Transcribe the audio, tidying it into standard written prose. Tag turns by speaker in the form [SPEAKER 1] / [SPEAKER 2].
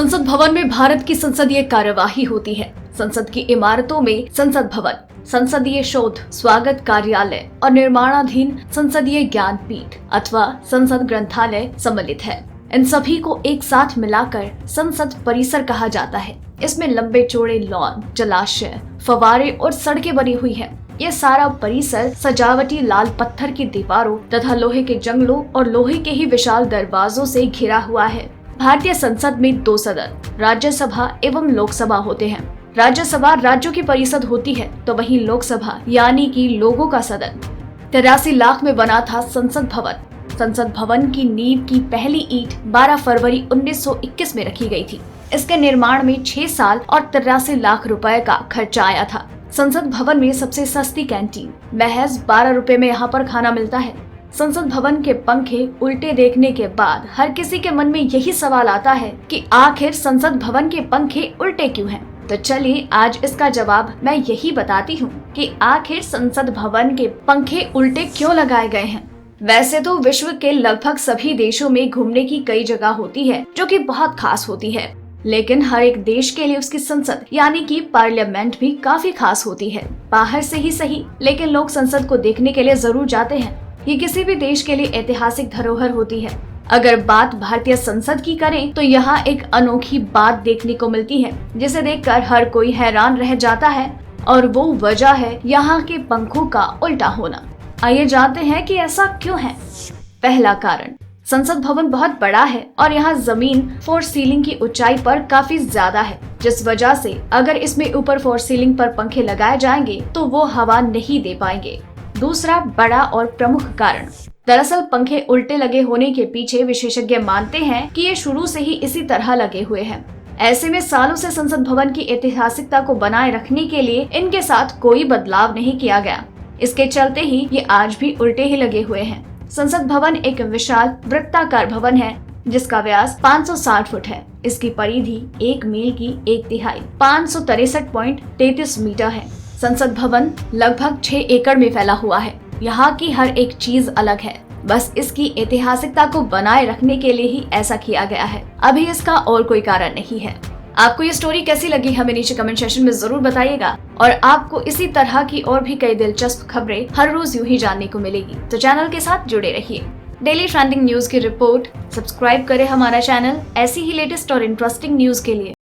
[SPEAKER 1] संसद भवन में भारत की संसदीय कार्यवाही होती है। संसद की इमारतों में संसद भवन, संसदीय शोध स्वागत कार्यालय और निर्माणाधीन संसदीय ज्ञान पीठ अथवा संसद ग्रंथालय सम्मिलित है। इन सभी को एक साथ मिलाकर संसद परिसर कहा जाता है। इसमें लंबे चौड़े लॉन, जलाशय, फव्वारे और सड़कें बनी हुई है। ये सारा परिसर सजावटी लाल पत्थर की दीवारों तथा लोहे के जंगलों और लोहे के ही विशाल दरवाजों से घिरा हुआ है। भारतीय संसद में 2 सदन, राज्यसभा एवं लोकसभा होते हैं। राज्यसभा राज्यों की परिषद होती है, तो वहीं लोकसभा यानी कि लोगों का सदन। 83 लाख में बना था संसद भवन। संसद भवन की नींव की पहली ईंट 12 फरवरी 1921 में रखी गई थी। इसके निर्माण में 6 साल और 83 लाख रुपए का खर्चा आया था। संसद भवन में सबसे सस्ती कैंटीन, महज 12 रुपए में यहाँ पर खाना मिलता है। संसद भवन के पंखे उल्टे देखने के बाद हर किसी के मन में यही सवाल आता है कि आखिर संसद भवन के पंखे उल्टे क्यों हैं? तो चलिए आज इसका जवाब मैं यही बताती हूँ कि आखिर संसद भवन के पंखे उल्टे क्यों लगाए गए हैं। वैसे तो विश्व के लगभग सभी देशों में घूमने की कई जगह होती है जो कि बहुत खास होती है, लेकिन हर एक देश के लिए उसकी संसद यानी कि पार्लियामेंट भी काफी खास होती है। बाहर से ही सही, लेकिन लोग संसद को देखने के लिए जरूर जाते हैं। ये किसी भी देश के लिए ऐतिहासिक धरोहर होती है। अगर बात भारतीय संसद की करें तो यहाँ एक अनोखी बात देखने को मिलती है जिसे देखकर हर कोई हैरान रह जाता है, और वो वजह है यहाँ के पंखों का उल्टा होना। आइए जानते हैं कि ऐसा क्यों है। पहला कारण, संसद भवन बहुत बड़ा है और यहाँ जमीन फोर सीलिंग की ऊंचाई पर काफी ज्यादा है, जिस वजह से अगर इसमें ऊपर फोर सीलिंग पर पंखे लगाए जाएंगे तो वो हवा नहीं दे पाएंगे। दूसरा बड़ा और प्रमुख कारण, दरअसल पंखे उल्टे लगे होने के पीछे विशेषज्ञ मानते हैं कि ये शुरू से ही इसी तरह लगे हुए हैं। ऐसे में सालों से संसद भवन की ऐतिहासिकता को बनाए रखने के लिए इनके साथ कोई बदलाव नहीं किया गया। इसके चलते ही ये आज भी उल्टे ही लगे हुए हैं। संसद भवन एक विशाल वृत्ताकार भवन है जिसका व्यास 560 फुट है। इसकी परिधि 1 मील की 1/3 563.33 मीटर है। संसद भवन लगभग 6 एकड़ में फैला हुआ है। यहाँ की हर एक चीज अलग है, बस इसकी ऐतिहासिकता को बनाए रखने के लिए ही ऐसा किया गया है। अभी इसका और कोई कारण नहीं है। आपको ये स्टोरी कैसी लगी हमें नीचे कमेंट सेक्शन में जरूर बताइएगा, और आपको इसी तरह की और भी कई दिलचस्प खबरें हर रोज यूं ही जानने को मिलेगी, तो चैनल के साथ जुड़े रहिए। डेली ट्रेंडिंग न्यूज की रिपोर्ट सब्सक्राइब करें हमारा चैनल ऐसी ही लेटेस्ट और इंटरेस्टिंग न्यूज के लिए।